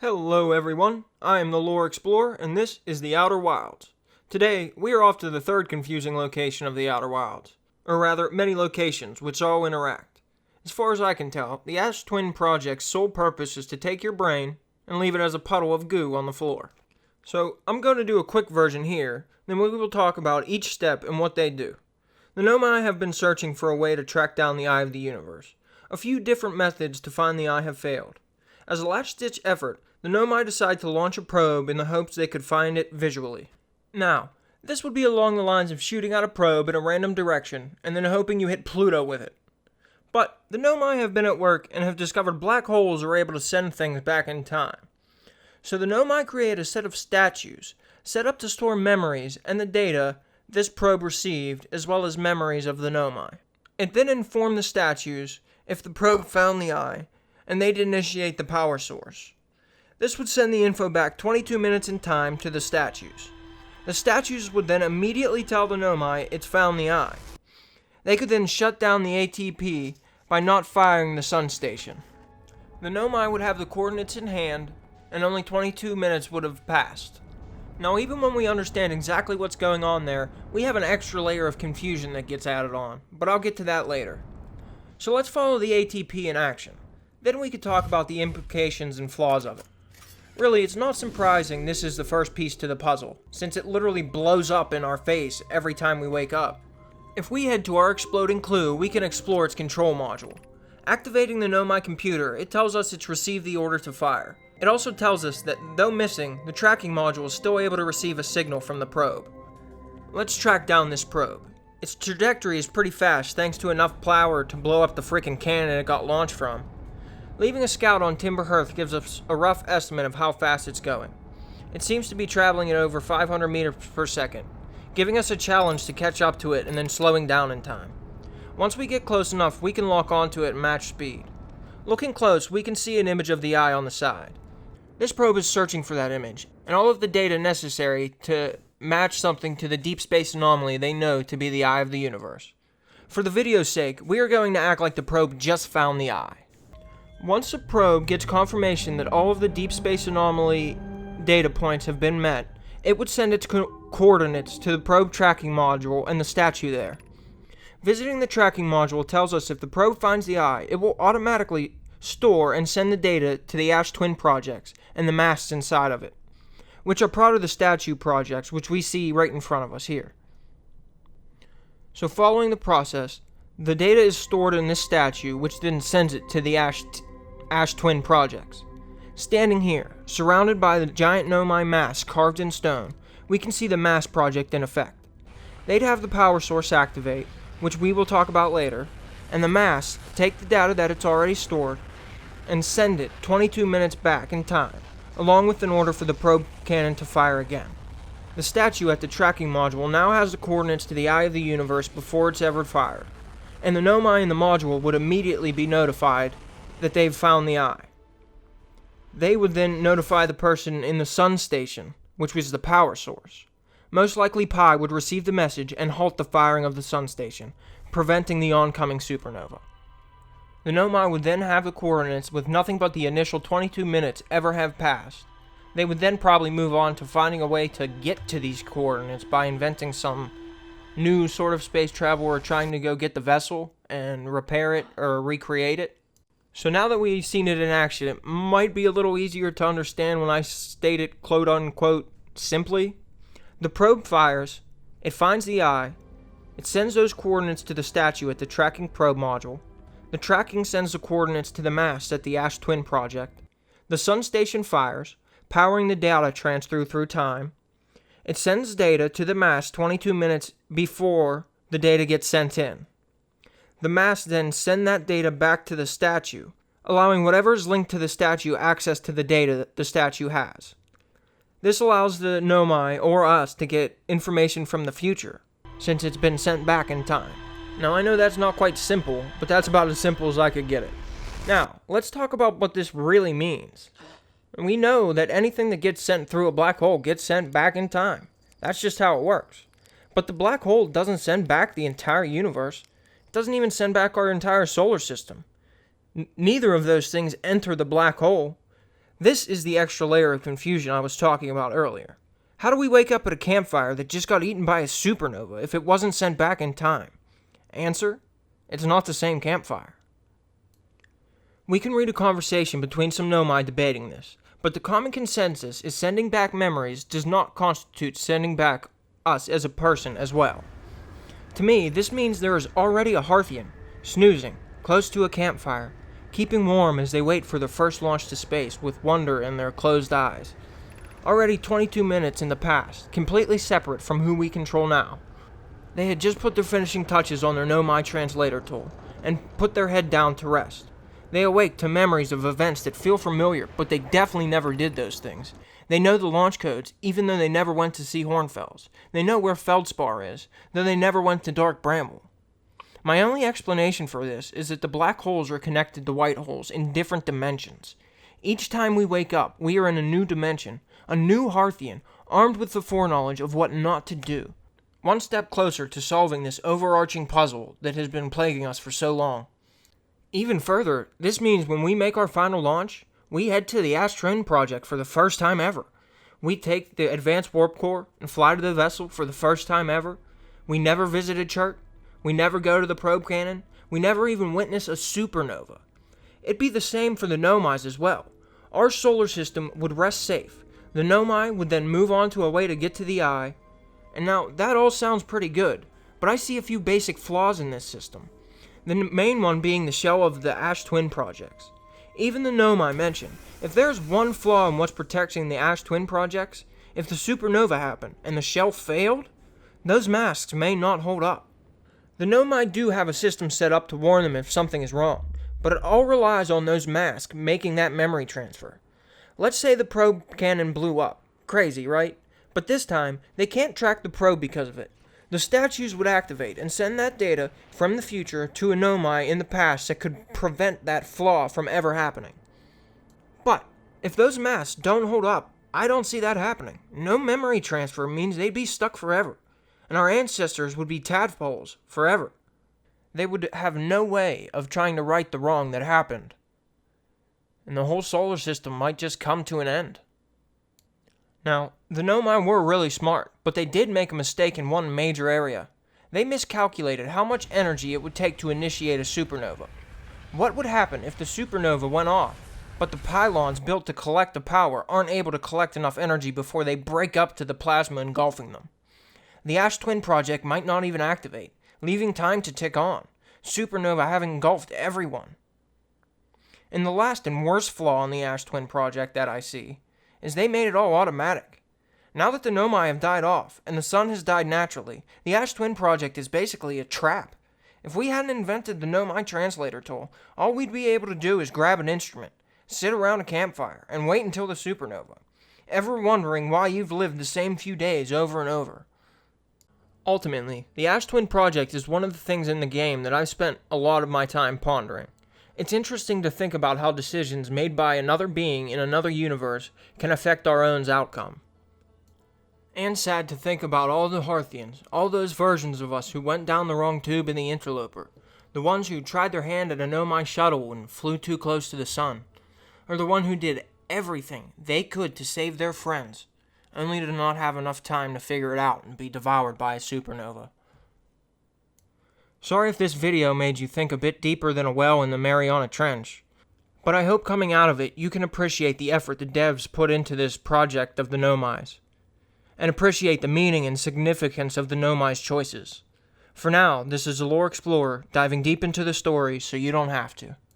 Hello everyone, I am the Lore Explorer, and this is the Outer Wilds. Today, we are off to the third confusing location of the Outer Wilds. Or rather, many locations, which all interact. As far as I can tell, the Ash Twin Project's sole purpose is to take your brain and leave it as a puddle of goo on the floor. So, I'm going to do a quick version here, then we will talk about each step and what they do. The Nomai have been searching for a way to track down the Eye of the Universe. A few different methods to find the Eye have failed. As a last-ditch effort, the Nomai decide to launch a probe in the hopes they could find it visually. Now, this would be along the lines of shooting out a probe in a random direction and then hoping you hit Pluto with it. But the Nomai have been at work and have discovered black holes are able to send things back in time. So the Nomai create a set of statues, set up to store memories and the data this probe received, as well as memories of the Nomai. It then informed the statues if the probe found the Eye, and they'd initiate the power source. This would send the info back 22 minutes in time to the statues. The statues would then immediately tell the Nomai it's found the Eye. They could then shut down the ATP by not firing the sun station. The Nomai would have the coordinates in hand, and only 22 minutes would have passed. Now, even when we understand exactly what's going on there, we have an extra layer of confusion that gets added on, but I'll get to that later. So let's follow the ATP in action. Then we could talk about the implications and flaws of it. Really, it's not surprising this is the first piece to the puzzle, since it literally blows up in our face every time we wake up. If we head to our exploding clue, we can explore its control module. Activating the Nomai computer, it tells us it's received the order to fire. It also tells us that, though missing, the tracking module is still able to receive a signal from the probe. Let's track down this probe. Its trajectory is pretty fast thanks to enough power to blow up the freaking cannon it got launched from. Leaving a scout on Timber Hearth gives us a rough estimate of how fast it's going. It seems to be traveling at over 500 meters per second, giving us a challenge to catch up to it and then slowing down in time. Once we get close enough, we can lock onto it and match speed. Looking close, we can see an image of the Eye on the side. This probe is searching for that image, and all of the data necessary to match something to the deep space anomaly they know to be the Eye of the Universe. For the video's sake, we are going to act like the probe just found the Eye. Once the probe gets confirmation that all of the deep space anomaly data points have been met, it would send its coordinates to the probe tracking module and the statue there. Visiting the tracking module tells us if the probe finds the Eye, it will automatically store and send the data to the Ash Twin projects and the masts inside of it, which are part of the statue projects, which we see right in front of us here. So following the process, the data is stored in this statue, which then sends it to the Ash Twin projects. Standing here, surrounded by the giant Nomai mast carved in stone, we can see the mast project in effect. They'd have the power source activate, which we will talk about later, and the mast take the data that it's already stored and send it 22 minutes back in time, along with an order for the probe cannon to fire again. The statue at the tracking module now has the coordinates to the Eye of the Universe before it's ever fired, and the Nomai in the module would immediately be notified that they've found the Eye. They would then notify the person in the sun station, which was the power source. Most likely Pi would receive the message and halt the firing of the sun station, preventing the oncoming supernova. The Nomai would then have the coordinates with nothing but the initial 22 minutes ever have passed. They would then probably move on to finding a way to get to these coordinates by inventing some new sort of space travel or trying to go get the vessel and repair it or recreate it. So now that we've seen it in action, it might be a little easier to understand when I state it quote unquote simply. The probe fires, it finds the Eye, it sends those coordinates to the statue at the tracking probe module, the tracking sends the coordinates to the mast at the Ash Twin project, the sun station fires, powering the data transfer through time, it sends data to the mast 22 minutes before the data gets sent in. The mast then send that data back to the statue, allowing whatever is linked to the statue access to the data that the statue has. This allows the Nomai or us to get information from the future, since it's been sent back in time. Now I know that's not quite simple, but that's about as simple as I could get it. Now, let's talk about what this really means. We know that anything that gets sent through a black hole gets sent back in time. That's just how it works. But the black hole doesn't send back the entire universe. It doesn't even send back our entire solar system. Neither of those things enter the black hole. This is the extra layer of confusion I was talking about earlier. How do we wake up at a campfire that just got eaten by a supernova if it wasn't sent back in time? Answer: it's not the same campfire. We can read a conversation between some nomai debating this, but the common consensus is sending back memories does not constitute sending back us as a person as well. To me, this means there is already a Hearthian, snoozing, close to a campfire, keeping warm as they wait for their first launch to space with wonder in their closed eyes. Already 22 minutes in the past, completely separate from who we control now. They had just put their finishing touches on their nomai translator tool, and put their head down to rest. They awake to memories of events that feel familiar, but they definitely never did those things. They know the launch codes, even though they never went to see Hornfels. They know where Feldspar is, though they never went to Dark Bramble. My only explanation for this is that the black holes are connected to white holes in different dimensions. Each time we wake up, we are in a new dimension, a new Hearthian, armed with the foreknowledge of what not to do. One step closer to solving this overarching puzzle that has been plaguing us for so long. Even further, this means when we make our final launch, we head to the Ash Twin Project for the first time ever. We take the Advanced Warp Core and fly to the vessel for the first time ever. We never visited Chert. We never go to the probe cannon. We never even witness a supernova. It'd be the same for the nomais as well. Our solar system would rest safe. The nomai would then move on to a way to get to the eye. And now, that all sounds pretty good, but I see a few basic flaws in this system. The main one being the shell of the Ash Twin projects. Even the nomai mention, if there's one flaw in what's protecting the Ash Twin projects, if the supernova happened and the shell failed, those masks may not hold up. The nomai do have a system set up to warn them if something is wrong, but it all relies on those masks making that memory transfer. Let's say the probe cannon blew up. Crazy, right? But this time, they can't track the probe because of it. The statues would activate and send that data from the future to a nomai in the past that could prevent that flaw from ever happening. But, if those masks don't hold up, I don't see that happening. No memory transfer means they'd be stuck forever, and our ancestors would be tadpoles forever. They would have no way of trying to right the wrong that happened, and the whole solar system might just come to an end. Now, the nomai were really smart, but they did make a mistake in one major area. They miscalculated how much energy it would take to initiate a supernova. What would happen if the supernova went off, but the pylons built to collect the power aren't able to collect enough energy before they break up to the plasma engulfing them? The Ash Twin project might not even activate, leaving time to tick on, supernova having engulfed everyone. And the last and worst flaw in the Ash Twin project that I see is they made it all automatic. Now that the nomai have died off, and the sun has died naturally, the Ash Twin project is basically a trap. If we hadn't invented the nomai translator tool, all we'd be able to do is grab an instrument, sit around a campfire, and wait until the supernova. Ever wondering why you've lived the same few days over and over? Ultimately, the Ash Twin project is one of the things in the game that I've spent a lot of my time pondering. It's interesting to think about how decisions made by another being in another universe can affect our own outcome. And sad to think about all the Hearthians, all those versions of us who went down the wrong tube in the interloper, the ones who tried their hand at a nomai shuttle and flew too close to the sun, or the one who did everything they could to save their friends, only to not have enough time to figure it out and be devoured by a supernova. Sorry if this video made you think a bit deeper than a well in the Mariana Trench, but I hope coming out of it you can appreciate the effort the devs put into this project of the nomais, and appreciate the meaning and significance of the nomais' choices. For now, this is the Lore Explorer, diving deep into the story so you don't have to.